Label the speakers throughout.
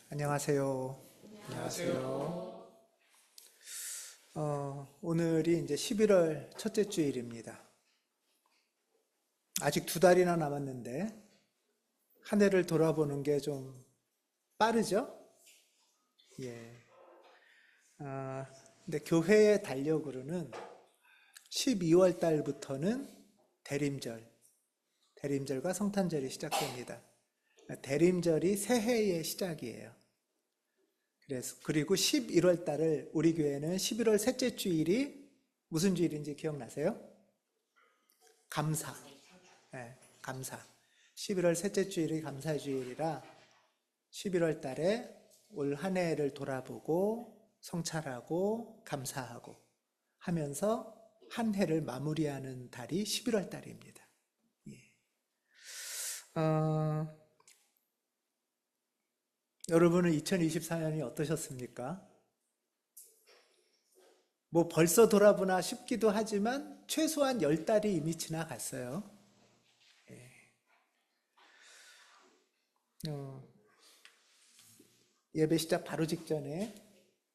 Speaker 1: 안녕하세요.
Speaker 2: 안녕하세요.
Speaker 1: 오늘이 이제 11월 첫째 주일입니다. 아직 두 달이나 남았는데 한 해를 돌아보는 게 좀 빠르죠? 예. 근데 교회의 달력으로는 12월 달부터는 대림절과 성탄절이 시작됩니다. 대림절이 새해의 시작이에요. 그리고 11월 달을 우리 교회는 11월 셋째 주일이 무슨 주일인지 기억나세요? 감사. 네, 감사. 11월 셋째 주일이 감사 주일이라 11월 달에 올 한 해를 돌아보고 성찰하고 감사하고 하면서 한 해를 마무리하는 달이 11월 달입니다. 여러분은 2024년이 어떠셨습니까? 뭐 벌써 돌아보나 싶기도 하지만 최소한 10달이 이미 지나갔어요. 예배 시작 바로 직전에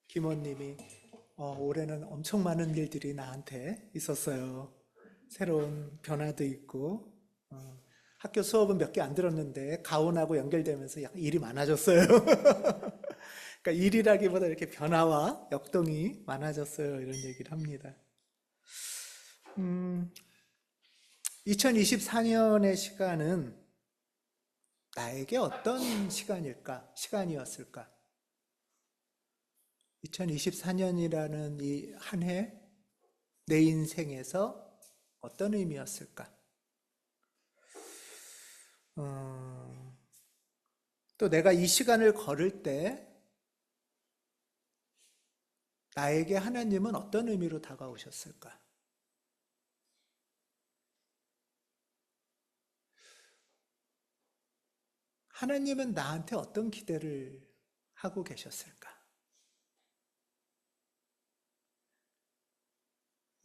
Speaker 1: 김원님이 올해는 엄청 많은 일들이 나한테 있었어요. 새로운 변화도 있고 학교 수업은 몇 개 안 들었는데 가온하고 연결되면서 약간 일이 많아졌어요. 그러니까 일이라기보다 이렇게 변화와 역동이 많아졌어요. 이런 얘기를 합니다. 2024년의 시간은 나에게 어떤 시간이었을까? 2024년이라는 이 한 해, 내 인생에서 어떤 의미였을까? 또 내가 이 시간을 걸을 때 나에게 하나님은 어떤 의미로 다가오셨을까? 하나님은 나한테 어떤 기대를 하고 계셨을까?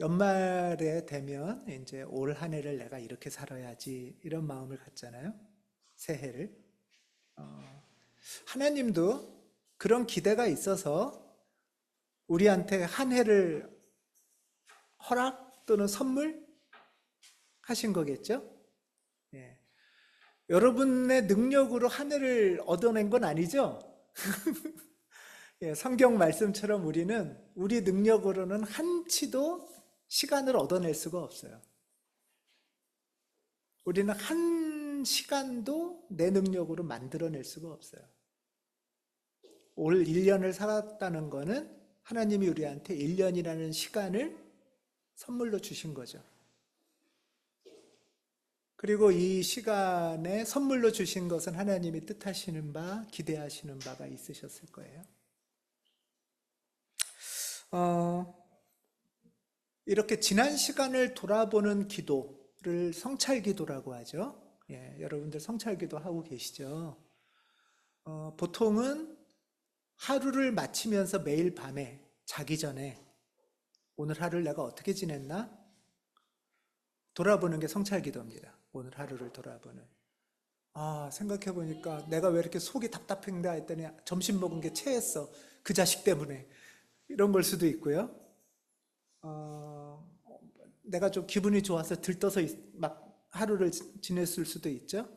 Speaker 1: 연말에 되면 이제 올 한 해를 내가 이렇게 살아야지 이런 마음을 갖잖아요. 새해를. 하나님도 그런 기대가 있어서 우리한테 한 해를 허락 또는 선물 하신 거겠죠? 예. 여러분의 능력으로 한 해를 얻어낸 건 아니죠? 예, 성경 말씀처럼 우리는 우리 능력으로는 한치도 시간을 얻어낼 수가 없어요. 우리는 한 시간도 내 능력으로 만들어낼 수가 없어요. 올 1년을 살았다는 거는 하나님이 우리한테 1년이라는 시간을 선물로 주신 거죠. 그리고 이 시간에 선물로 주신 것은 하나님이 뜻하시는 바, 기대하시는 바가 있으셨을 거예요. 이렇게 지난 시간을 돌아보는 기도를 성찰기도라고 하죠. 예, 여러분들 성찰기도 하고 계시죠? 보통은 하루를 마치면서 매일 밤에 자기 전에 오늘 하루를 내가 어떻게 지냈나? 돌아보는 게 성찰기도입니다. 오늘 하루를 돌아보는. 생각해보니까 내가 왜 이렇게 속이 답답한가 했더니 점심 먹은 게 체했어. 그 자식 때문에. 이런 걸 수도 있고요. 내가 좀 기분이 좋아서 들떠서 막 하루를 지냈을 수도 있죠.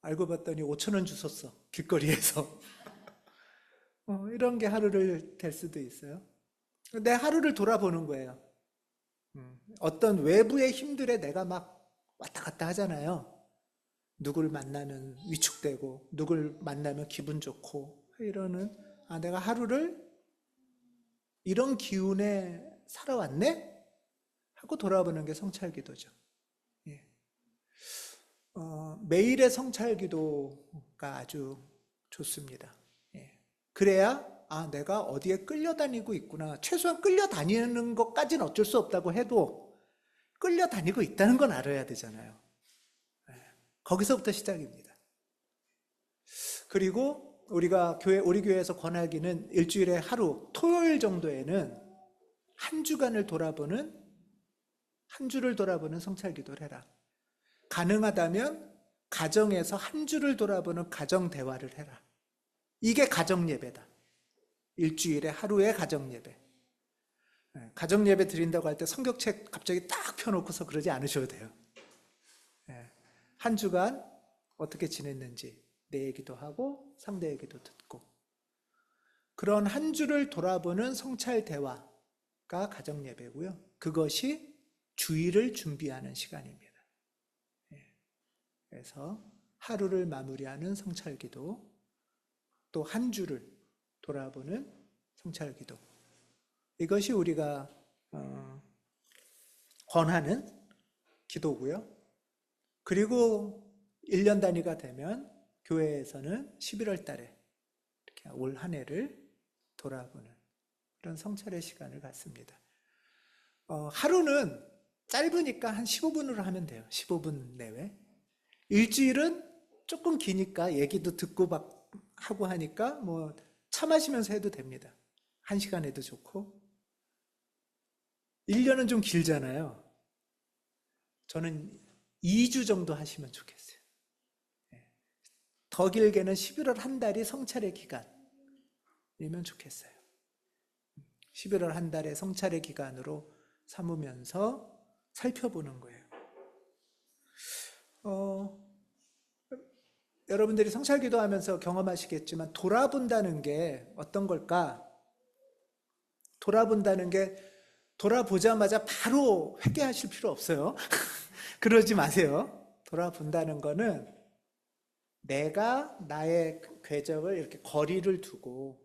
Speaker 1: 알고 봤더니 5천 원 주웠어. 길거리에서. 이런 게 하루를 될 수도 있어요. 내 하루를 돌아보는 거예요. 어떤 외부의 힘들에 내가 막 왔다 갔다 하잖아요. 누굴 만나면 위축되고 누굴 만나면 기분 좋고 이러는 내가 하루를 이런 기운에 살아왔네? 하고 돌아보는 게 성찰기도죠. 예. 매일의 성찰기도가 아주 좋습니다. 예. 그래야 내가 어디에 끌려다니고 있구나. 최소한 끌려다니는 것까지는 어쩔 수 없다고 해도 끌려다니고 있다는 건 알아야 되잖아요. 예. 거기서부터 시작입니다. 그리고 우리 교회에서 권하기는 일주일에 하루, 토요일 정도에는 한 주간을 돌아보는, 한 주를 돌아보는 성찰기도를 해라. 가능하다면 가정에서 한 주를 돌아보는 가정 대화를 해라. 이게 가정예배다. 일주일에 하루의 가정예배. 가정예배 드린다고 할 때 성경책 갑자기 딱 펴놓고서 그러지 않으셔도 돼요. 한 주간 어떻게 지냈는지 내 얘기도 하고 상대 얘기도 듣고, 그런 한 주를 돌아보는 성찰 대화가 가정예배고요. 그것이 주일을 준비하는 시간입니다. 그래서 하루를 마무리하는 성찰기도, 또 한 주를 돌아보는 성찰기도, 이것이 우리가 권하는 기도고요. 그리고 1년 단위가 되면 교회에서는 11월 달에 이렇게 올 한 해를 돌아보는 그런 성찰의 시간을 갖습니다. 하루는 짧으니까 한 15분으로 하면 돼요. 15분 내외. 일주일은 조금 기니까 얘기도 듣고 막 하고 하니까 뭐 차 마시면서 해도 됩니다. 1시간 해도 좋고. 1년은 좀 길잖아요. 저는 2주 정도 하시면 좋겠어요. 더 길게는 11월 한 달이 성찰의 기간이면 좋겠어요. 11월 한 달의 성찰의 기간으로 삼으면서 살펴보는 거예요. 여러분들이 성찰 기도하면서 경험하시겠지만 돌아본다는 게 어떤 걸까? 돌아본다는 게 돌아보자마자 바로 회개하실 필요 없어요. 그러지 마세요. 돌아본다는 거는 내가 나의 궤적을 이렇게 거리를 두고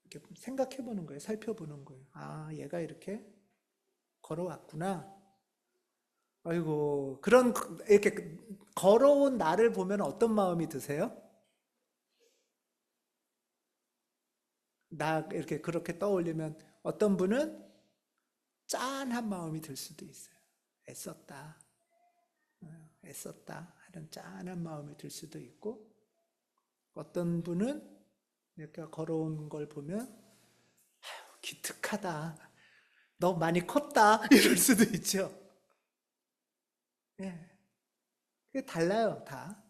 Speaker 1: 이렇게 생각해 보는 거예요. 살펴보는 거예요. 아, 얘가 이렇게 걸어왔구나. 아이고, 그런 이렇게 걸어온 나를 보면 어떤 마음이 드세요? 나 이렇게 그렇게 떠올리면 어떤 분은 짠한 마음이 들 수도 있어요. 애썼다 하는 짠한 마음이 들 수도 있고, 어떤 분은 이렇게 걸어온 걸 보면 아유, 기특하다, 너 많이 컸다 이럴 수도 있죠. 예, 그게 달라요, 다.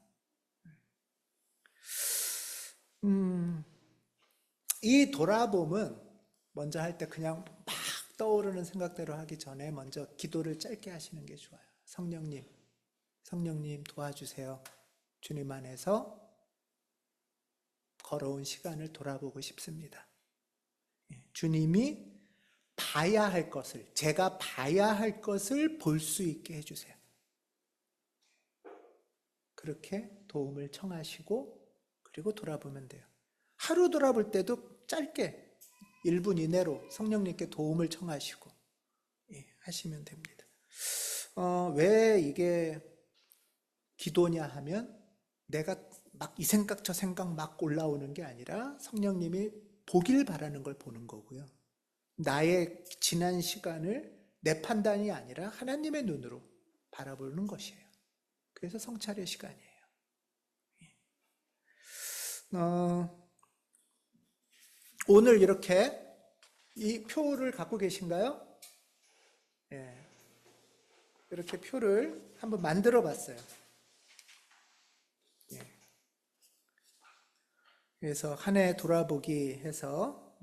Speaker 1: 이 돌아봄은 먼저 할 때 그냥 막 떠오르는 생각대로 하기 전에 먼저 기도를 짧게 하시는 게 좋아요. 성령님 도와주세요. 주님 안에서 걸어온 시간을 돌아보고 싶습니다. 주님이 봐야 할 것을, 제가 봐야 할 것을 볼 수 있게 해주세요. 그렇게 도움을 청하시고 그리고 돌아보면 돼요. 하루 돌아볼 때도 짧게 1분 이내로 성령님께 도움을 청하시고 하시면 됩니다. 왜 이게 기도냐 하면 내가 막 이 생각 저 생각 막 올라오는 게 아니라 성령님이 보길 바라는 걸 보는 거고요. 나의 지난 시간을 내 판단이 아니라 하나님의 눈으로 바라보는 것이에요. 그래서 성찰의 시간이에요. 오늘 이렇게 이 표를 갖고 계신가요? 예. 이렇게 표를 한번 만들어 봤어요. 예. 그래서 한 해 돌아보기 해서,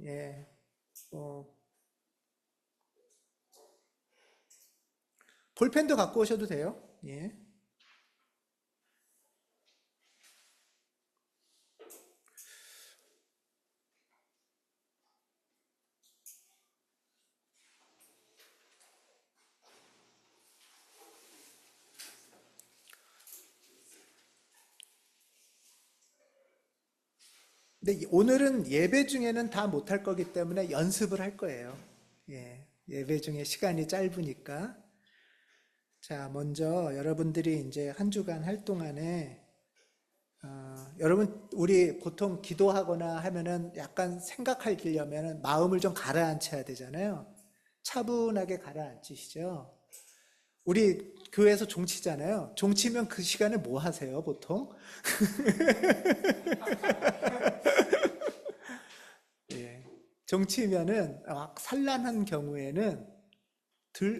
Speaker 1: 볼펜도 갖고 오셔도 돼요. 예. 근데 오늘은 예배 중에는 다 못할 거기 때문에 연습을 할 거예요. 예배 중에 시간이 짧으니까. 자, 먼저 여러분들이 이제 한 주간 할 동안에, 여러분, 우리 보통 기도하거나 하면은 약간 생각하려면은 마음을 좀 가라앉혀야 되잖아요. 차분하게 가라앉히시죠. 우리 교회에서 종치잖아요. 종치면 그 시간에 뭐 하세요, 보통? 종치면은 막 산란한 경우에는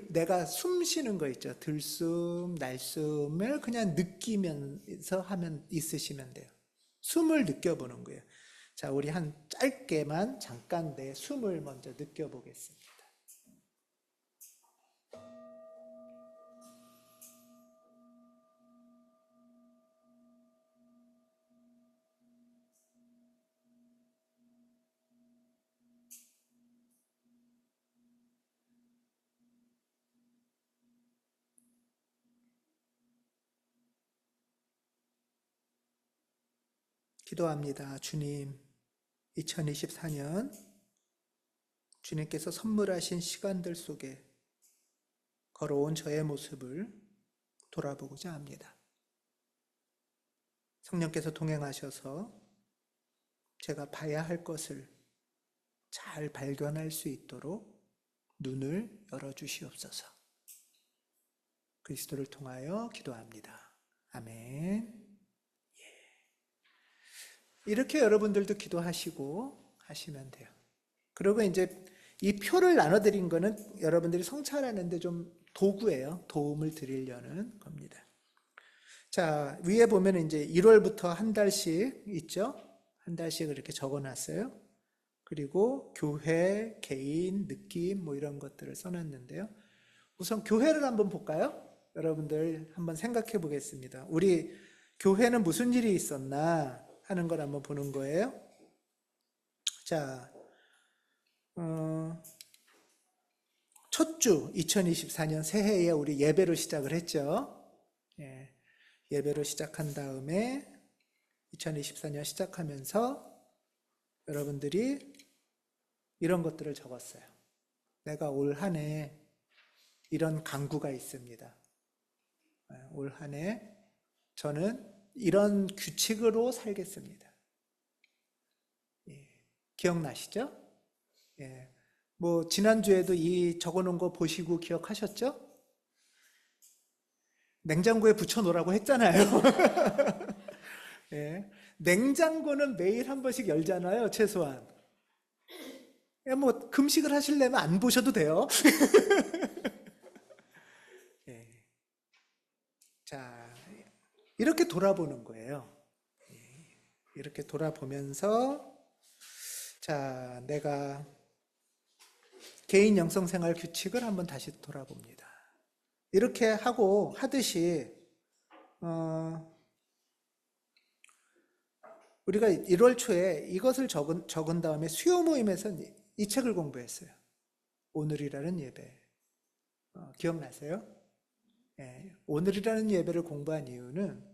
Speaker 1: 내가 숨 쉬는 거 있죠. 들숨, 날숨을 그냥 느끼면서 하면 있으시면 돼요. 숨을 느껴보는 거예요. 자, 우리 한 짧게만 잠깐 내 숨을 먼저 느껴보겠습니다. 기도합니다. 주님, 2024년 주님께서 선물하신 시간들 속에 걸어온 저의 모습을 돌아보고자 합니다. 성령께서 동행하셔서 제가 봐야 할 것을 잘 발견할 수 있도록 눈을 열어주시옵소서. 그리스도를 통하여 기도합니다. 아멘. 이렇게 여러분들도 기도하시고 하시면 돼요. 그리고 이제 이 표를 나눠드린 거는 여러분들이 성찰하는데 좀 도구예요. 도움을 드리려는 겁니다. 자, 위에 보면 이제 1월부터 한 달씩 있죠? 한 달씩 이렇게 적어놨어요. 그리고 교회, 개인, 느낌 뭐 이런 것들을 써놨는데요. 우선 교회를 한번 볼까요? 여러분들 한번 생각해 보겠습니다. 우리 교회는 무슨 일이 있었나 하는 걸 한번 보는 거예요. 자, 첫 주 2024년 새해에 우리 예배로 시작을 했죠. 예배로 시작한 다음에 2024년 시작하면서 여러분들이 이런 것들을 적었어요. 내가 올 한 해 이런 강구가 있습니다. 올 한 해 저는 이런 규칙으로 살겠습니다. 기억나시죠? 뭐 지난주에도 이 적어놓은 거 보시고 기억하셨죠? 냉장고에 붙여놓으라고 했잖아요. 냉장고는 매일 한 번씩 열잖아요, 최소한. 뭐 금식을 하시려면 안 보셔도 돼요. 자, 이렇게 돌아보는 거예요. 이렇게 돌아보면서 자, 내가 개인 영성생활 규칙을 한번 다시 돌아봅니다. 이렇게 하듯이 우리가 1월 초에 이것을 적은 다음에 수요 모임에서 이 책을 공부했어요. 오늘이라는 예배. 기억나세요? 오늘이라는 예배를 공부한 이유는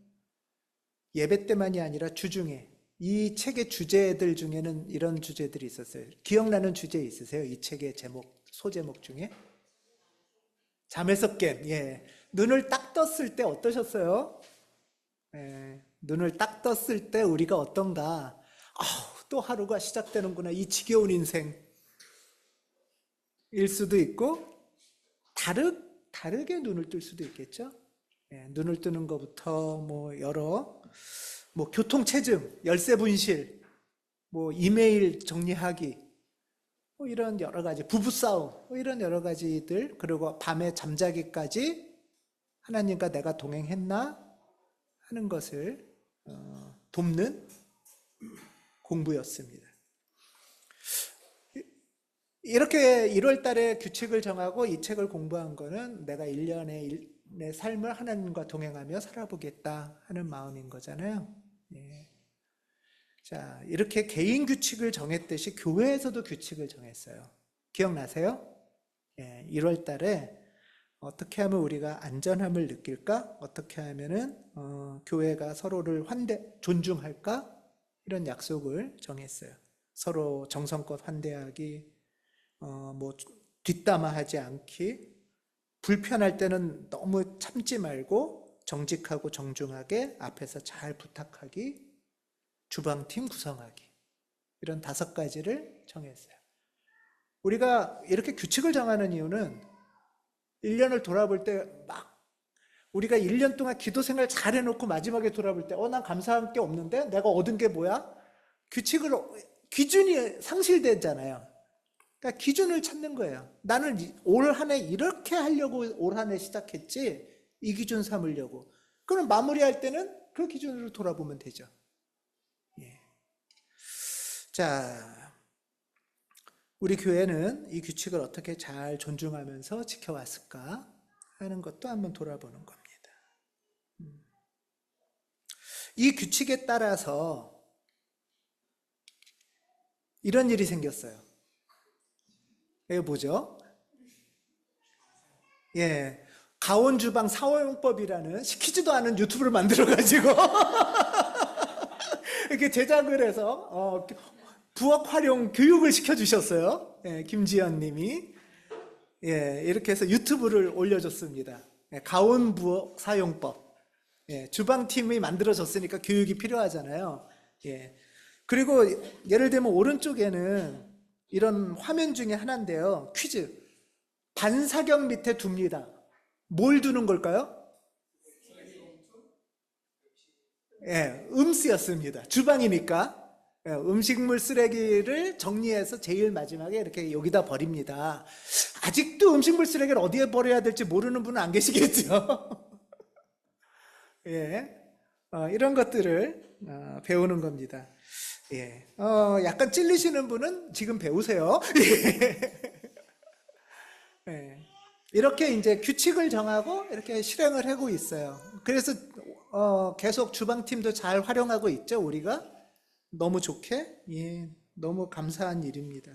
Speaker 1: 예배 때만이 아니라 주중에 이 책의 주제들 중에는 이런 주제들이 있었어요. 기억나는 주제 있으세요? 이 책의 소제목 중에? 잠에서 깬. 눈을 딱 떴을 때 어떠셨어요? 눈을 딱 떴을 때 우리가 어떤가? 또 하루가 시작되는구나. 이 지겨운 인생. 일 수도 있고 다르게 눈을 뜰 수도 있겠죠. 눈을 뜨는 것부터 뭐 교통체증, 열쇠 분실, 뭐 이메일 정리하기, 뭐 이런 여러 가지 부부싸움, 뭐 이런 여러 가지들, 그리고 밤에 잠자기까지 하나님과 내가 동행했나 하는 것을 돕는 공부였습니다. 이렇게 1월 달에 규칙을 정하고 이 책을 공부한 거는 내가 1년의 내 삶을 하나님과 동행하며 살아보겠다 하는 마음인 거잖아요. 자, 이렇게 개인 규칙을 정했듯이 교회에서도 규칙을 정했어요. 기억나세요? 1월 달에 어떻게 하면 우리가 안전함을 느낄까? 어떻게 하면은 교회가 서로를 존중할까? 이런 약속을 정했어요. 서로 정성껏 환대하기, 뭐 뒷담화하지 않기, 불편할 때는 너무 참지 말고 정직하고 정중하게 앞에서 잘 부탁하기, 주방팀 구성하기, 이런 5가지를 정했어요. 우리가 이렇게 규칙을 정하는 이유는 1년을 돌아볼 때 우리가 1년 동안 기도 생활 잘 해놓고 마지막에 돌아볼 때 난 감사한 게 없는데 내가 얻은 게 뭐야? 기준이 상실되잖아요. 그러니까 기준을 찾는 거예요. 나는 올 한 해 이렇게 하려고 올 한 해 시작했지, 이 기준 삼으려고. 그럼 마무리할 때는 그 기준으로 돌아보면 되죠. 자, 우리 교회는 이 규칙을 어떻게 잘 존중하면서 지켜왔을까 하는 것도 한번 돌아보는 겁니다. 이 규칙에 따라서 이런 일이 생겼어요. 이거 뭐죠? 예, 가온주방 사호용법이라는 시키지도 않은 유튜브를 만들어가지고 이렇게 제작을 해서 부엌 활용 교육을 시켜주셨어요. 예, 김지연 님이. 예, 이렇게 해서 유튜브를 올려줬습니다. 예, 가온 부엌 사용법. 예, 주방팀이 만들어졌으니까 교육이 필요하잖아요. 예. 그리고 예를 들면 오른쪽에는 이런 화면 중에 하나인데요. 퀴즈. 반사경 밑에 둡니다. 뭘 두는 걸까요? 예, 음쓰였습니다. 주방이니까. 예, 음식물 쓰레기를 정리해서 제일 마지막에 이렇게 여기다 버립니다. 아직도 음식물 쓰레기를 어디에 버려야 될지 모르는 분은 안 계시겠죠? 예, 이런 것들을 배우는 겁니다. 예, 약간 찔리시는 분은 지금 배우세요. 예, 이렇게 이제 규칙을 정하고 이렇게 실행을 하고 있어요. 그래서 계속 주방팀도 잘 활용하고 있죠, 우리가. 너무 좋게, 예, 너무 감사한 일입니다.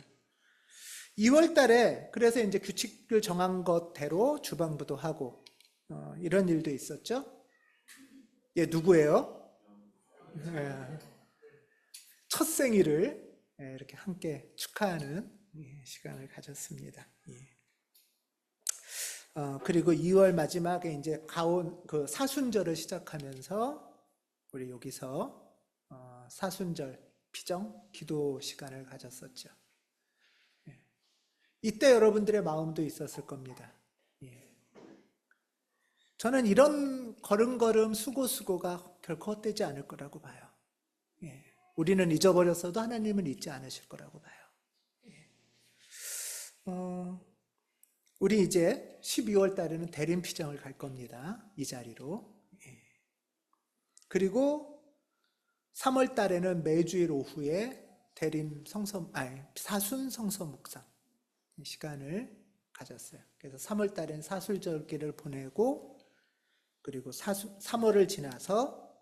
Speaker 1: 2월 달에 그래서 이제 규칙을 정한 것대로 주방부도 하고 이런 일도 있었죠. 예, 누구예요? 예, 첫 생일을 이렇게 함께 축하하는 시간을 가졌습니다. 예. 그리고 2월 마지막에 이제 가온 그 사순절을 시작하면서 우리 여기서 사순절 피정 기도 시간을 가졌었죠. 예. 이때 여러분들의 마음도 있었을 겁니다. 예. 저는 이런 걸음걸음 수고가 결코 헛되지 않을 거라고 봐요. 예. 우리는 잊어버렸어도 하나님은 잊지 않으실 거라고 봐요. 예. 우리 이제 12월 달에는 대림 피정을 갈 겁니다. 이 자리로. 예. 그리고 3월 달에는 매주일 오후에 대림 사순 성서 묵상 시간을 가졌어요. 그래서 3월 달에는 사순절기를 보내고 그리고 3월을 지나서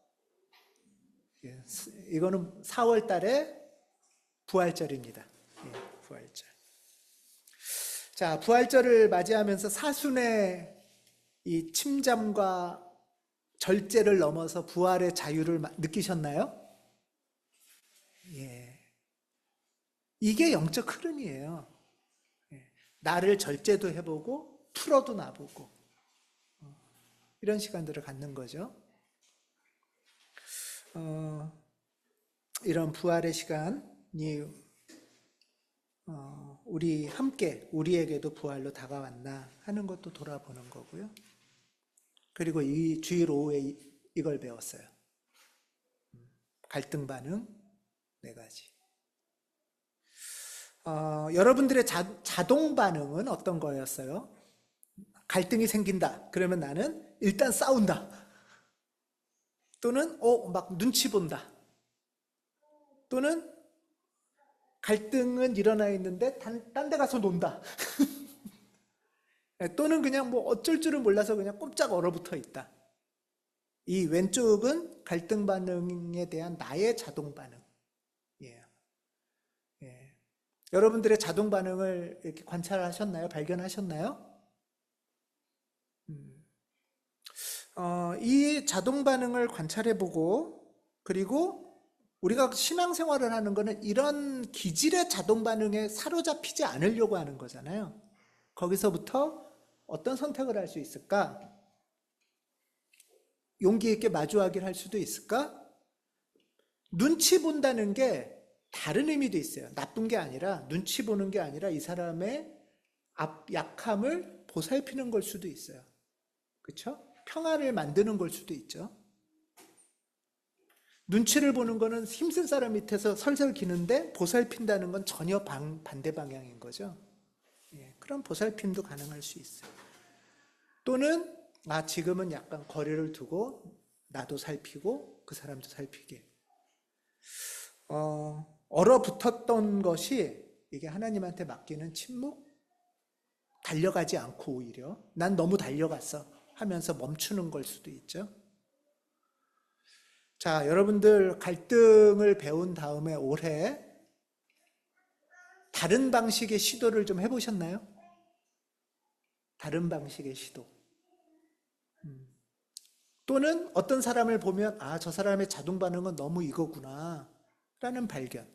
Speaker 1: 이거는 4월 달에 부활절입니다. 예, 부활절. 자, 부활절을 맞이하면서 사순의 이 침잠과 절제를 넘어서 부활의 자유를 느끼셨나요? 예. 이게 영적 흐름이에요. 예. 나를 절제도 해보고 풀어도 놔보고 이런 시간들을 갖는 거죠. 이런 부활의 시간이 우리 함께 우리에게도 부활로 다가왔나 하는 것도 돌아보는 거고요. 그리고 이 주일 오후에 이걸 배웠어요. 갈등 반응 4가지. 여러분들의 자동 반응은 어떤 거였어요? 갈등이 생긴다. 그러면 나는 일단 싸운다. 또는 막 눈치 본다. 또는 갈등은 일어나 있는데 딴 데 가서 논다. 또는 그냥 뭐 어쩔 줄을 몰라서 그냥 꼼짝 얼어붙어 있다. 이 왼쪽은 갈등 반응에 대한 나의 자동 반응. 예. 예. 여러분들의 자동 반응을 이렇게 관찰하셨나요? 발견하셨나요? 이 자동 반응을 관찰해보고 그리고 우리가 신앙생활을 하는 거는 이런 기질의 자동 반응에 사로잡히지 않으려고 하는 거잖아요. 거기서부터 어떤 선택을 할 수 있을까? 용기 있게 마주하기를 할 수도 있을까? 눈치 본다는 게 다른 의미도 있어요. 나쁜 게 아니라 눈치 보는 게 아니라 이 사람의 약함을 보살피는 걸 수도 있어요. 그렇죠? 평화를 만드는 걸 수도 있죠. 눈치를 보는 거는 힘센 사람 밑에서 설설 기는데 보살핀다는 건 전혀 반대 방향인 거죠. 예, 그런 보살핌도 가능할 수 있어요. 또는 지금은 약간 거리를 두고 나도 살피고 그 사람도 살피게. 얼어붙었던 것이 이게 하나님한테 맡기는 침묵, 달려가지 않고 오히려 난 너무 달려갔어 하면서 멈추는 걸 수도 있죠. 자, 여러분들 갈등을 배운 다음에 올해 다른 방식의 시도를 좀 해보셨나요? 다른 방식의 시도. 또는 어떤 사람을 보면 아, 저 사람의 자동 반응은 너무 이거구나 라는 발견.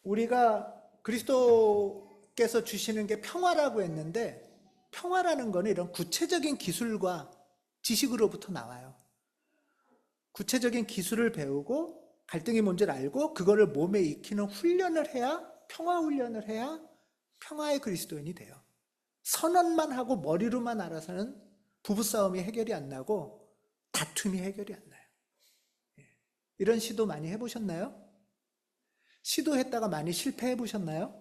Speaker 1: 우리가 그리스도께서 주시는 게 평화라고 했는데 평화라는 거는 이런 구체적인 기술과 지식으로부터 나와요. 구체적인 기술을 배우고 갈등이 뭔지를 알고 그거를 몸에 익히는 훈련을 해야 평화 훈련을 해야 평화의 그리스도인이 돼요. 선언만 하고 머리로만 알아서는 부부싸움이 해결이 안 나고 다툼이 해결이 안 나요. 이런 시도 많이 해보셨나요? 시도했다가 많이 실패해 보셨나요?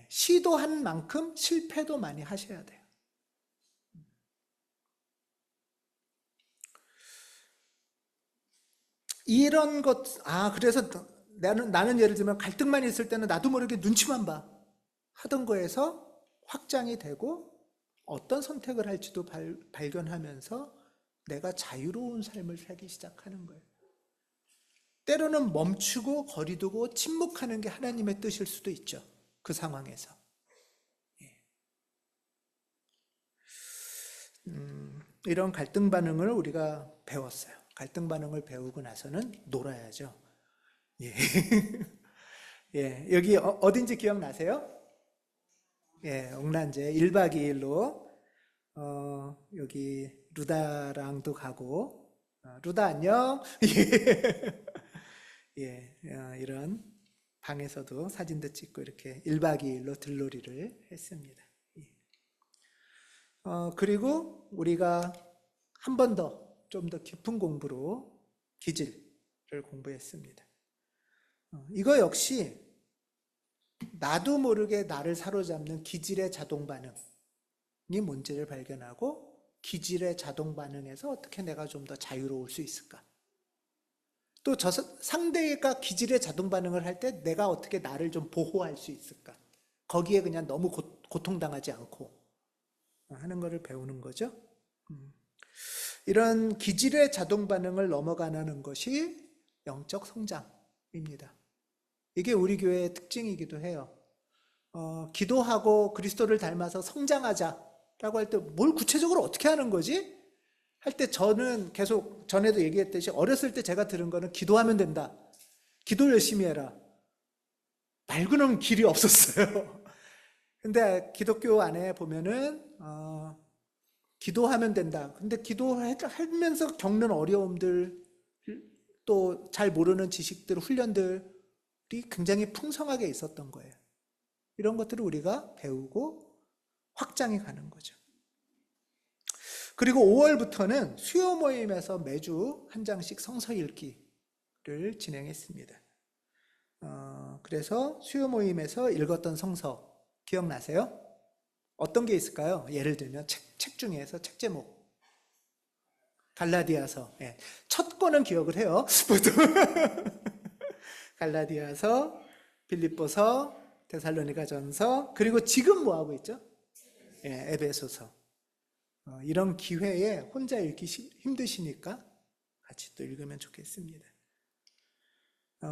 Speaker 1: 시도한 만큼 실패도 많이 하셔야 돼요. 이런 것, 그래서 나는 예를 들면 갈등만 있을 때는 나도 모르게 눈치만 봐. 하던 거에서 확장이 되고 어떤 선택을 할지도 발견하면서 내가 자유로운 삶을 살기 시작하는 거예요. 때로는 멈추고 거리두고 침묵하는 게 하나님의 뜻일 수도 있죠. 그 상황에서. 이런 갈등 반응을 우리가 배웠어요. 갈등 반응을 배우고 나서는 놀아야죠. 예. 예, 여기 어딘지 기억나세요? 예, 옥란제 1박 2일로 여기 루다랑도 가고 루다 안녕. 예, 이런 방에서도 사진도 찍고 이렇게 1박 2일로 들놀이를 했습니다. 그리고 우리가 한 번 더 좀 더 깊은 공부로 기질을 공부했습니다. 이거 역시 나도 모르게 나를 사로잡는 기질의 자동 반응이 뭔지를 발견하고 기질의 자동 반응에서 어떻게 내가 좀 더 자유로울 수 있을까? 또 상대가 기질의 자동 반응을 할 때 내가 어떻게 나를 좀 보호할 수 있을까? 거기에 그냥 너무 고통당하지 않고 하는 것을 배우는 거죠. 이런 기질의 자동 반응을 넘어가는 것이 영적 성장입니다. 이게 우리 교회의 특징이기도 해요. 기도하고 그리스도를 닮아서 성장하자라고 할 때 뭘 구체적으로 어떻게 하는 거지? 할 때 저는 계속 전에도 얘기했듯이 어렸을 때 제가 들은 거는 기도하면 된다. 기도 열심히 해라. 말고는 길이 없었어요. 근데 기독교 안에 보면은 기도하면 된다. 근데 기도하면서 겪는 어려움들 또 잘 모르는 지식들, 훈련들이 굉장히 풍성하게 있었던 거예요. 이런 것들을 우리가 배우고 확장해 가는 거죠. 그리고 5월부터는 수요 모임에서 매주 한 장씩 성서 읽기를 진행했습니다. 그래서 수요 모임에서 읽었던 성서 기억나세요? 어떤 게 있을까요? 예를 들면 책 중에서 책 제목 갈라디아서. 예. 첫 거는 기억을 해요. 보통 갈라디아서, 빌립보서, 데살로니가전서, 그리고 지금 뭐 하고 있죠? 예, 에베소서. 이런 기회에 혼자 읽기 힘드시니까 같이 또 읽으면 좋겠습니다.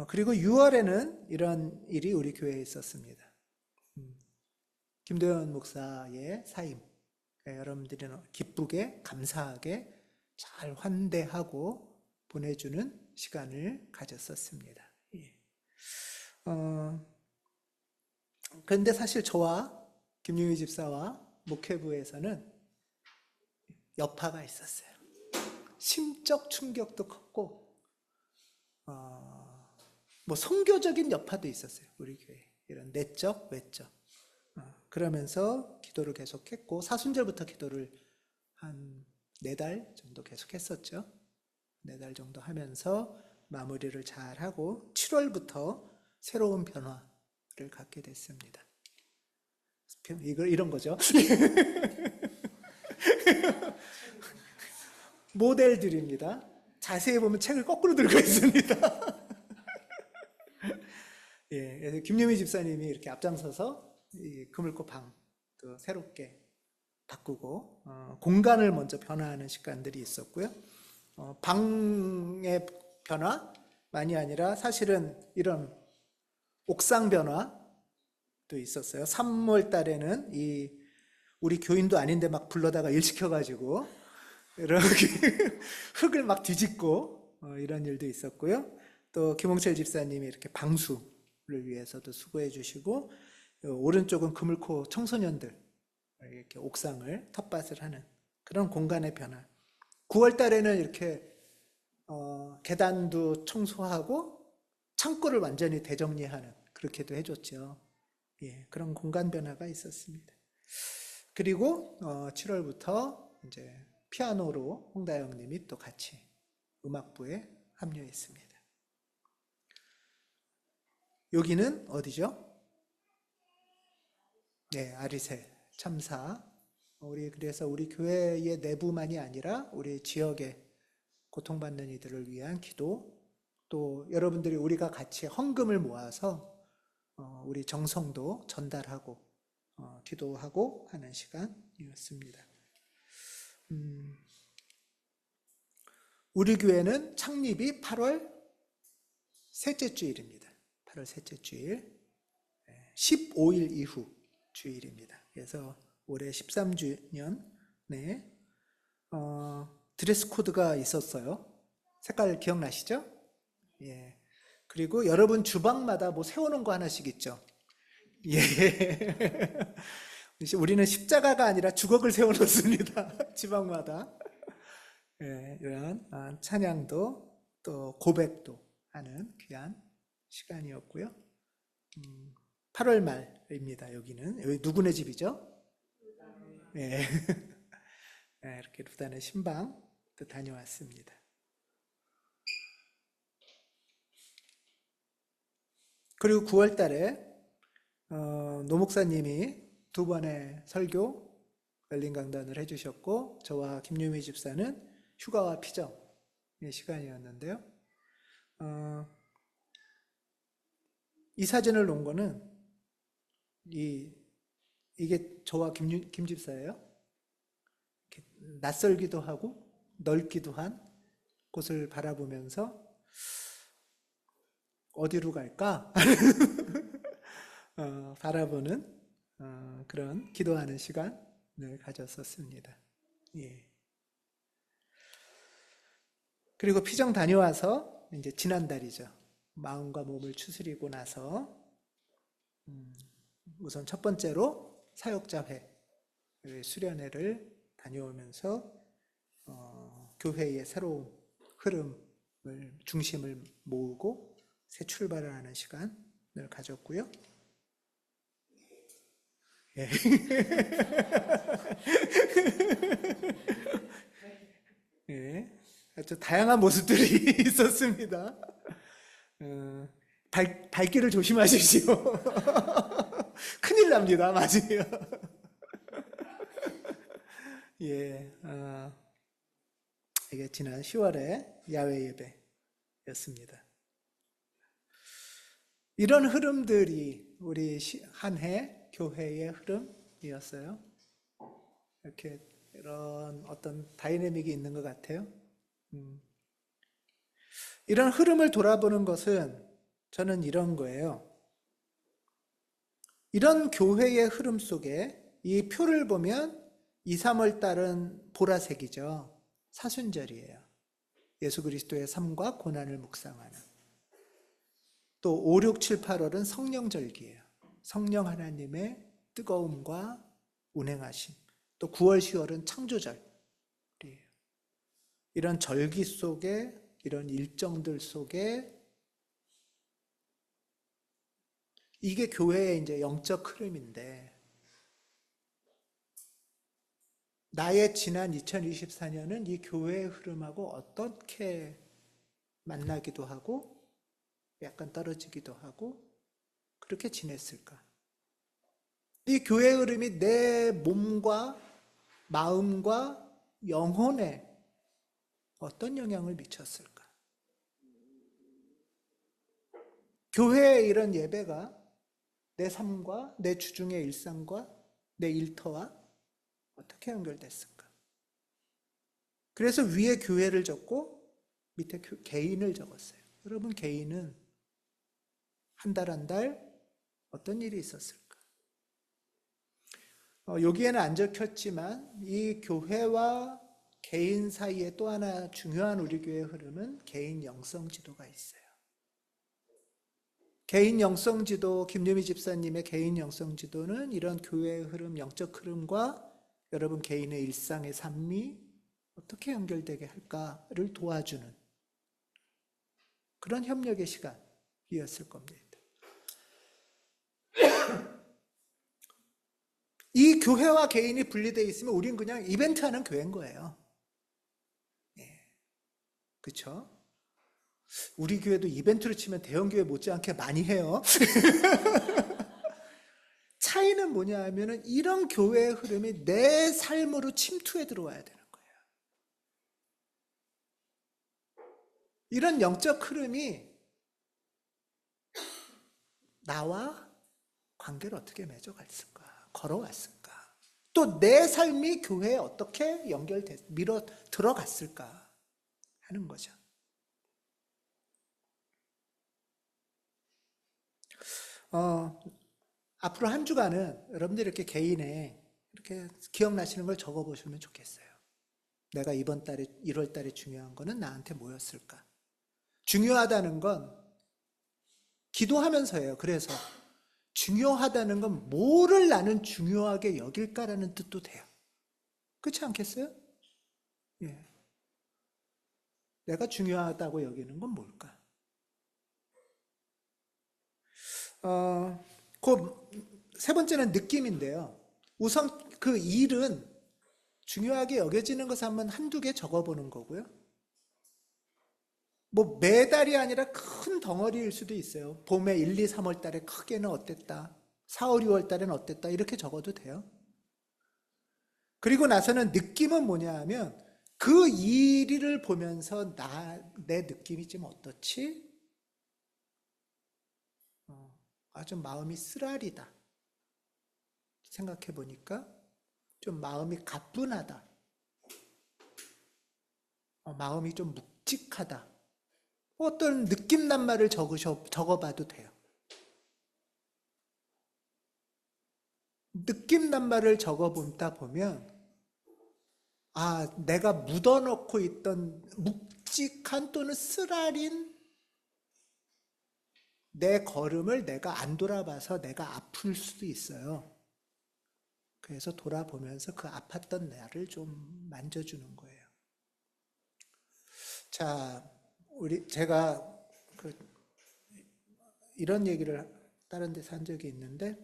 Speaker 1: 그리고 6월에는 이런 일이 우리 교회에 있었습니다. 김도현 목사의 사임. 여러분들이 기쁘게 감사하게 잘 환대하고 보내주는 시간을 가졌었습니다. 그런데 사실 저와 김유희 집사와 목회부에서는 여파가 있었어요. 심적 충격도 컸고 뭐 성교적인 여파도 있었어요. 우리 교회 이런 내적 외적. 그러면서 기도를 계속했고 사순절부터 기도를 한 4달 정도 계속했었죠. 4달 정도 하면서 마무리를 잘하고 7월부터 새로운 변화를 갖게 됐습니다. 이런 거죠. 모델들입니다. 자세히 보면 책을 거꾸로 들고 있습니다. 예, 그래서 김유미 집사님이 이렇게 앞장서서 이 그물고 방도 새롭게 바꾸고 공간을 먼저 변화하는 시간들이 있었고요. 방의 변화만이 아니라 사실은 이런 옥상 변화도 있었어요. 3월 달에는 우리 교인도 아닌데 막 불러다가 일 시켜가지고 이렇게 흙을 막 뒤집고 이런 일도 있었고요. 또 김홍철 집사님이 이렇게 방수를 위해서도 수고해 주시고, 오른쪽은 그물코 청소년들 이렇게 옥상을 텃밭을 하는 그런 공간의 변화. 9월 달에는 이렇게 계단도 청소하고 창고를 완전히 대정리하는, 그렇게도 해줬죠. 예, 그런 공간 변화가 있었습니다. 그리고 7월부터 이제 피아노로 홍다영 님이 또 같이 음악부에 합류했습니다. 여기는 어디죠? 네, 아리셀 참사. 그래서 우리 교회의 내부만이 아니라 우리 지역에 고통받는 이들을 위한 기도, 또 여러분들이 우리가 같이 헌금을 모아서 우리 정성도 전달하고 기도하고 하는 시간이었습니다. 우리 교회는 창립이 8월 셋째 주일입니다. 8월 셋째 주일, 15일 이후 주일입니다. 그래서 올해 13주년에 드레스 코드가 있었어요. 색깔 기억나시죠? 예. 그리고 여러분 주방마다 뭐 세워놓은 거 하나씩 있죠? 예. 우리는 십자가가 아니라 주걱을 세워놓습니다. 주방마다. 예, 이런 찬양도 또 고백도 하는 귀한 시간이었고요. 8월 말입니다. 여기는 여기 누구네 집이죠? 예. 예, 이렇게 루다네 신방도 다녀왔습니다. 그리고 9월 달에 노 목사님이 2번의 설교 열린 강단을 해주셨고, 저와 김유미 집사는 휴가와 피정의 시간이었는데요. 이 사진을 놓은 거는 이게 저와 김 집사예요. 낯설기도 하고 넓기도 한 곳을 바라보면서 어디로 갈까? 바라보는 그런 기도하는 시간을 가졌었습니다. 예. 그리고 피정 다녀와서 이제 지난달이죠. 마음과 몸을 추스리고 나서 우선 첫 번째로 사역자회 수련회를 다녀오면서 교회의 새로운 흐름을 중심을 모으고 새 출발을 하는 시간을 가졌고요. 예. 예. 아주 다양한 모습들이 있었습니다. 발길을 조심하십시오. 큰일 납니다. 맞아요. 예, 이게 지난 10월에 야외 예배였습니다. 이런 흐름들이 우리 한 해 교회의 흐름이었어요. 이렇게 이런 어떤 다이내믹이 있는 것 같아요. 이런 흐름을 돌아보는 것은 저는 이런 거예요. 이런 교회의 흐름 속에 이 표를 보면 2, 3월 달은 보라색이죠. 사순절이에요. 예수 그리스도의 삶과 고난을 묵상하는. 또 5, 6, 7, 8월은 성령절기예요. 성령 하나님의 뜨거움과 운행하심. 또 9월, 10월은 창조절이에요. 이런 절기 속에, 이런 일정들 속에 이게 교회의 이제 영적 흐름인데, 나의 지난 2024년은 이 교회의 흐름하고 어떻게 만나기도 하고 약간 떨어지기도 하고 그렇게 지냈을까? 이 교회의 흐름이 내 몸과 마음과 영혼에 어떤 영향을 미쳤을까? 교회의 이런 예배가 내 삶과 내 주중의 일상과 내 일터와 어떻게 연결됐을까? 그래서 위에 교회를 적고 밑에 개인을 적었어요. 여러분, 개인은 한 달 한 달 어떤 일이 있었을까? 여기에는 안 적혔지만 이 교회와 개인 사이에 또 하나 중요한 우리 교회의 흐름은 개인 영성 지도가 있어요. 개인 영성 지도, 김유미 집사님의 개인 영성 지도는 이런 교회의 흐름, 영적 흐름과 여러분 개인의 일상의 삶이 어떻게 연결되게 할까를 도와주는 그런 협력의 시간이었을 겁니다. 이 교회와 개인이 분리되어 있으면 우린 그냥 이벤트 하는 교회인 거예요. 예. 그렇죠? 우리 교회도 이벤트로 치면 대형 교회 못지않게 많이 해요. 차이는 뭐냐 하면은 이런 교회의 흐름이 내 삶으로 침투해 들어와야 되는 거예요. 이런 영적 흐름이 나와 관계를 어떻게 맺어갔을까? 걸어왔을까? 또 내 삶이 교회에 어떻게 밀어 들어갔을까? 하는 거죠. 앞으로 한 주간은 여러분들이 이렇게 개인에 이렇게 기억나시는 걸 적어보시면 좋겠어요. 내가 이번 달에, 1월 달에 중요한 거는 나한테 뭐였을까? 중요하다는 건 기도하면서예요. 그래서 중요하다는 건 뭐를 나는 중요하게 여길까라는 뜻도 돼요. 그렇지 않겠어요? 예. 내가 중요하다고 여기는 건 뭘까? 세 번째는 느낌인데요. 우선 그 일은 중요하게 여겨지는 것을 한번 한두 개 적어보는 거고요. 뭐 매달이 아니라 큰 덩어리일 수도 있어요. 봄에 1, 2, 3월 달에 크게는 어땠다. 4, 5, 6월 달에는 어땠다. 이렇게 적어도 돼요. 그리고 나서는 느낌은 뭐냐 하면 그 일을 보면서 내 느낌이 좀 어떻지? 좀 마음이 쓰라리다. 생각해 보니까 좀 마음이 가뿐하다. 마음이 좀 묵직하다. 어떤 느낌 난 말을 적어봐도 돼요. 느낌 난 말을 적어보다 보면 내가 묻어놓고 있던 묵직한 또는 쓰라린 내 걸음을 내가 안 돌아봐서 내가 아플 수도 있어요. 그래서 돌아보면서 그 아팠던 나를 좀 만져주는 거예요. 자, 제가 이런 얘기를 다른 데서 한 적이 있는데,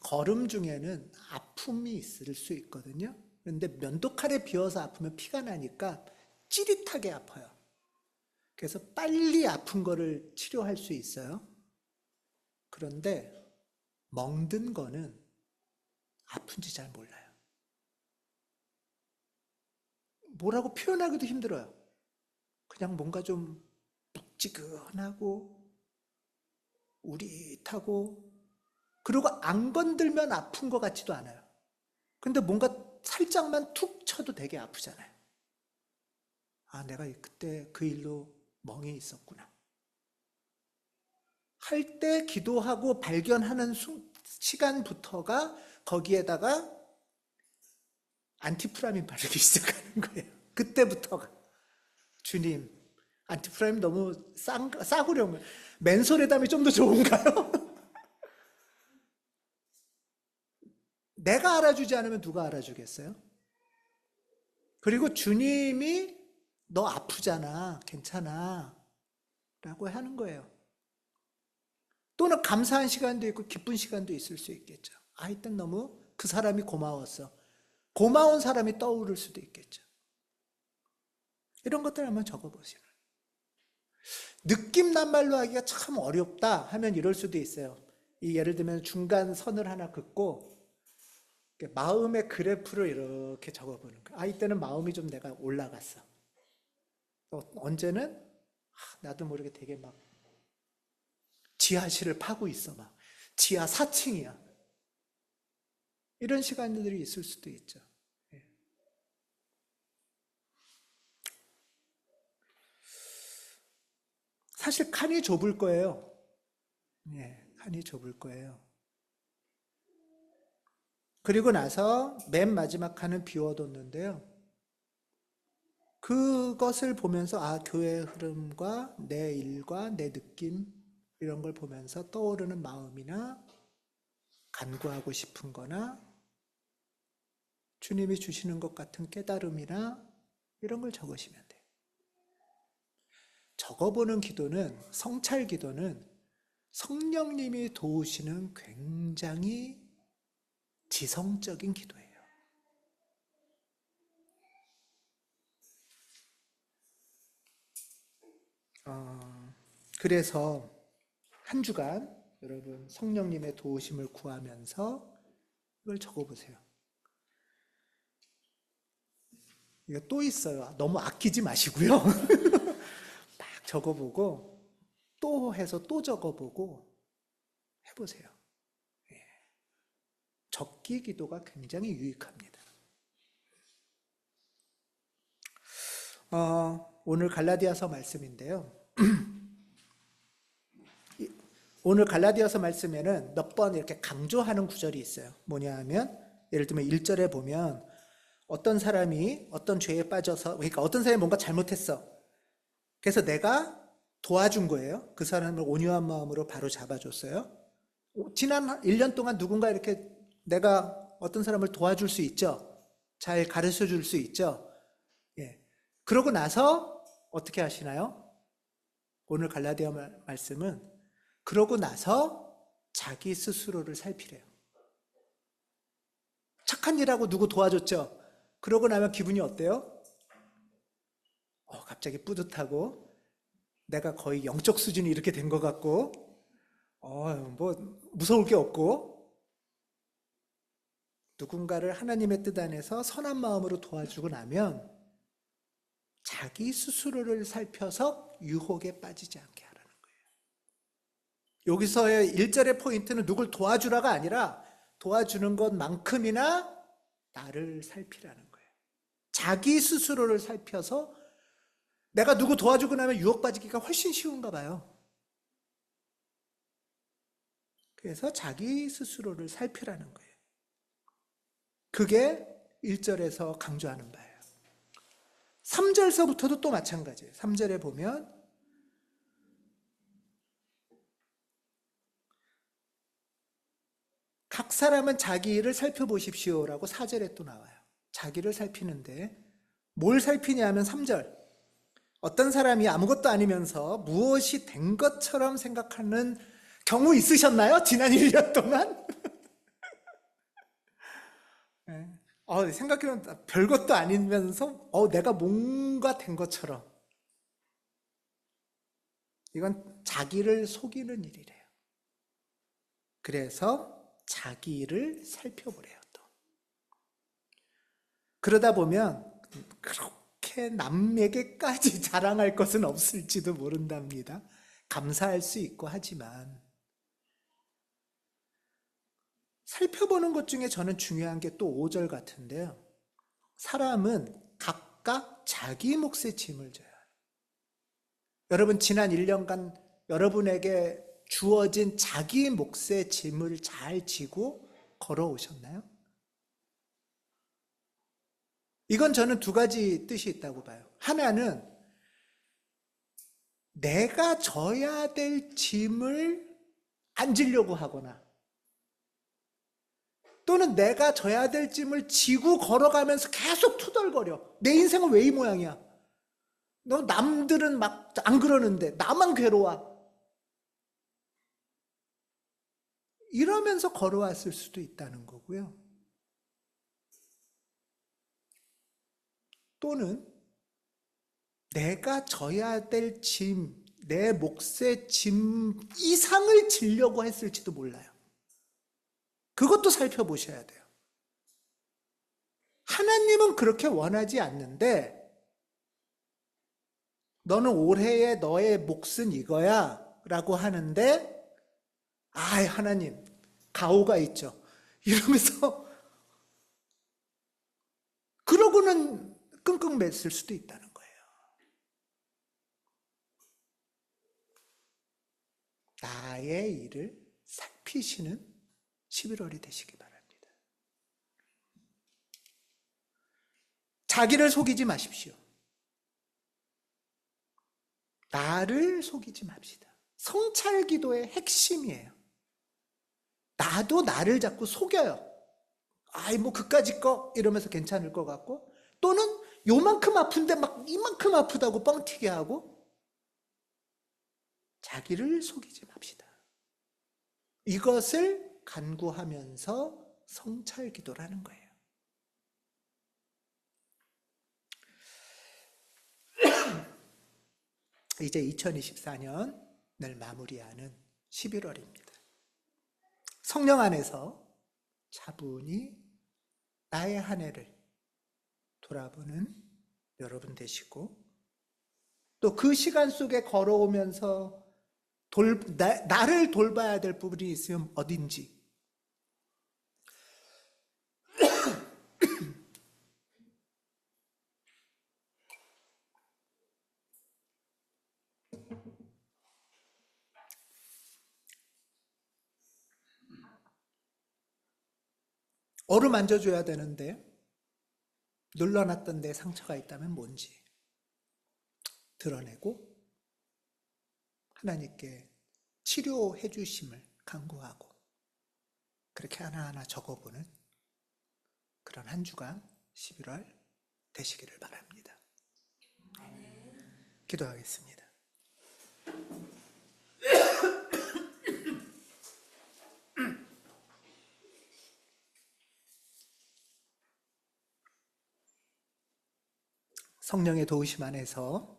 Speaker 1: 걸음 중에는 아픔이 있을 수 있거든요. 그런데 면도칼에 비어서 아프면 피가 나니까 찌릿하게 아파요. 그래서 빨리 아픈 거를 치료할 수 있어요. 그런데 멍든 거는 아픈지 잘 몰라요. 뭐라고 표현하기도 힘들어요. 그냥 뭔가 좀 묵지근하고 우릿하고 그리고 안 건들면 아픈 것 같지도 않아요. 근데 뭔가 살짝만 툭 쳐도 되게 아프잖아요. 내가 그때 그 일로 멍이 있었구나. 할 때 기도하고 발견하는 시간부터가 거기에다가 안티프라민 바르기 시작하는 거예요. 그때부터가. 주님, 안티프라민 너무 싸구려면 맨솔에담이 좀 더 좋은가요? 내가 알아주지 않으면 누가 알아주겠어요? 그리고 주님이 너 아프잖아, 괜찮아 라고 하는 거예요. 또는 감사한 시간도 있고 기쁜 시간도 있을 수 있겠죠. 이땐 너무 그 사람이 고마웠어. 고마운 사람이 떠오를 수도 있겠죠. 이런 것들 한번 적어보시면. 느낌 난 말로 하기가 참 어렵다 하면 이럴 수도 있어요. 예를 들면 중간 선을 하나 긋고 마음의 그래프를 이렇게 적어보는 거예요. 이때는 마음이 좀 내가 올라갔어. 또 언제는 나도 모르게 되게 막 지하실을 파고 있어. 막 지하 4층이야. 이런 시간들이 있을 수도 있죠. 예. 사실 칸이 좁을 거예요. 예, 칸이 좁을 거예요. 그리고 나서 맨 마지막 칸은 비워뒀는데요. 그것을 보면서 교회의 흐름과 내 일과 내 느낌 이런 걸 보면서 떠오르는 마음이나 간구하고 싶은 거나 주님이 주시는 것 같은 깨달음이나 이런 걸 적으시면 돼요. 적어보는 기도는, 성찰 기도는 성령님이 도우시는 굉장히 지성적인 기도예요. 그래서 한 주간 여러분 성령님의 도우심을 구하면서 이걸 적어보세요. 이거 또 있어요. 너무 아끼지 마시고요. 막 적어보고 또 해서 또 적어보고 해보세요. 예. 적기 기도가 굉장히 유익합니다. 오늘 갈라디아서 말씀인데요. 오늘 갈라디아서 말씀에는 몇 번 이렇게 강조하는 구절이 있어요. 뭐냐 하면 예를 들면 1절에 보면 어떤 사람이 어떤 죄에 빠져서, 그러니까 어떤 사람이 뭔가 잘못했어. 그래서 내가 도와준 거예요. 그 사람을 온유한 마음으로 바로 잡아줬어요. 지난 1년 동안 누군가 이렇게 내가 어떤 사람을 도와줄 수 있죠. 잘 가르쳐 줄 수 있죠. 예. 그러고 나서 어떻게 하시나요? 오늘 갈라디아 말씀은 그러고 나서 자기 스스로를 살피래요. 착한 일하고 누구 도와줬죠? 그러고 나면 기분이 어때요? 갑자기 뿌듯하고 내가 거의 영적 수준이 이렇게 된 것 같고 뭐 무서울 게 없고 누군가를 하나님의 뜻 안에서 선한 마음으로 도와주고 나면 자기 스스로를 살펴서 유혹에 빠지지 않게 하라는 거예요. 여기서의 1절의 포인트는 누굴 도와주라가 아니라 도와주는 것만큼이나 나를 살피라는 거예요. 자기 스스로를 살펴서 내가 누구 도와주고 나면 유혹 빠지기가 훨씬 쉬운가 봐요. 그래서 자기 스스로를 살피라는 거예요. 그게 1절에서 강조하는 바예요. 3절서부터도 또 마찬가지예요. 3절에 보면 각 사람은 자기 일을 살펴보십시오라고 4절에 또 나와요. 자기를 살피는데 뭘 살피냐 하면 3절. 어떤 사람이 아무것도 아니면서 무엇이 된 것처럼 생각하는 경우 있으셨나요? 지난 1년 동안? 네. 생각해보면 별것도 아니면서 내가 뭔가 된 것처럼. 이건 자기를 속이는 일이래요. 그래서 자기를 살펴보래요. 또 그러다 보면 그렇게 남에게까지 자랑할 것은 없을지도 모른답니다. 감사할 수 있고 하지만 살펴보는 것 중에 저는 중요한 게 또 5절 같은데요. 사람은 각각 자기 몫의 짐을 져요. 여러분 지난 1년간 여러분에게 주어진 자기 몫의 짐을 잘 지고 걸어오셨나요? 이건 저는 두 가지 뜻이 있다고 봐요. 하나는 내가 져야 될 짐을 안 지려고 하거나 또는 내가 져야 될 짐을 지고 걸어가면서 계속 투덜거려. 내 인생은 왜 이 모양이야? 너 남들은 막 안 그러는데 나만 괴로워. 이러면서 걸어왔을 수도 있다는 거고요. 또는 내가 져야 될 짐, 내 몫의 짐 이상을 지려고 했을지도 몰라요. 그것도 살펴보셔야 돼요. 하나님은 그렇게 원하지 않는데 너는 올해의 너의 몫은 이거야 라고 하는데, 아, 하나님, 가오가 있죠. 이러면서, 그러고는 끙끙 맸을 수도 있다는 거예요. 나의 일을 살피시는 11월이 되시기 바랍니다. 자기를 속이지 마십시오. 나를 속이지 맙시다. 성찰 기도의 핵심이에요. 나도 나를 자꾸 속여요. 아이, 뭐, 그까짓 거? 이러면서 괜찮을 것 같고, 또는 요만큼 아픈데 막 이만큼 아프다고 뻥튀기 하고, 자기를 속이지 맙시다. 이것을 간구하면서 성찰 기도라는 거예요. 이제 2024년을 마무리하는 11월입니다. 성령 안에서 차분히 나의 한 해를 돌아보는 여러분 되시고, 또 그 시간 속에 걸어오면서 나를 돌봐야 될 부분이 있으면 어딘지, 어루만져줘야 되는데 눌러놨던 데 상처가 있다면 뭔지 드러내고 하나님께 치료해 주심을 간구하고, 그렇게 하나하나 적어보는 그런 한 주간 11월 되시기를 바랍니다. 기도하겠습니다. 성령의 도우심 안에서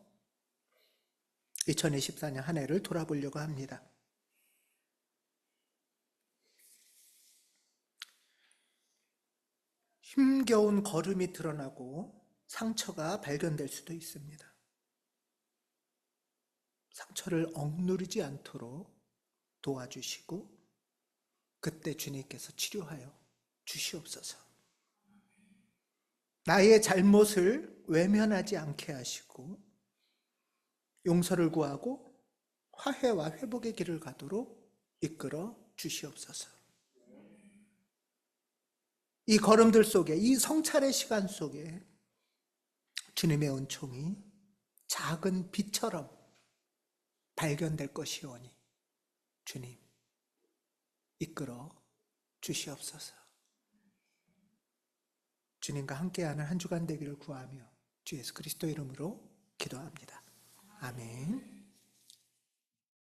Speaker 1: 2024년 한 해를 돌아보려고 합니다. 힘겨운 걸음이 드러나고 상처가 발견될 수도 있습니다. 상처를 억누르지 않도록 도와주시고, 그때 주님께서 치료하여 주시옵소서. 나의 잘못을 외면하지 않게 하시고 용서를 구하고 화해와 회복의 길을 가도록 이끌어 주시옵소서. 이 걸음들 속에, 이 성찰의 시간 속에 주님의 은총이 작은 빛처럼 발견될 것이오니 주님 이끌어 주시옵소서. 주님과 함께하는 한 주간 되기를 구하며 주 예수 그리스도 이름으로 기도합니다. 아멘.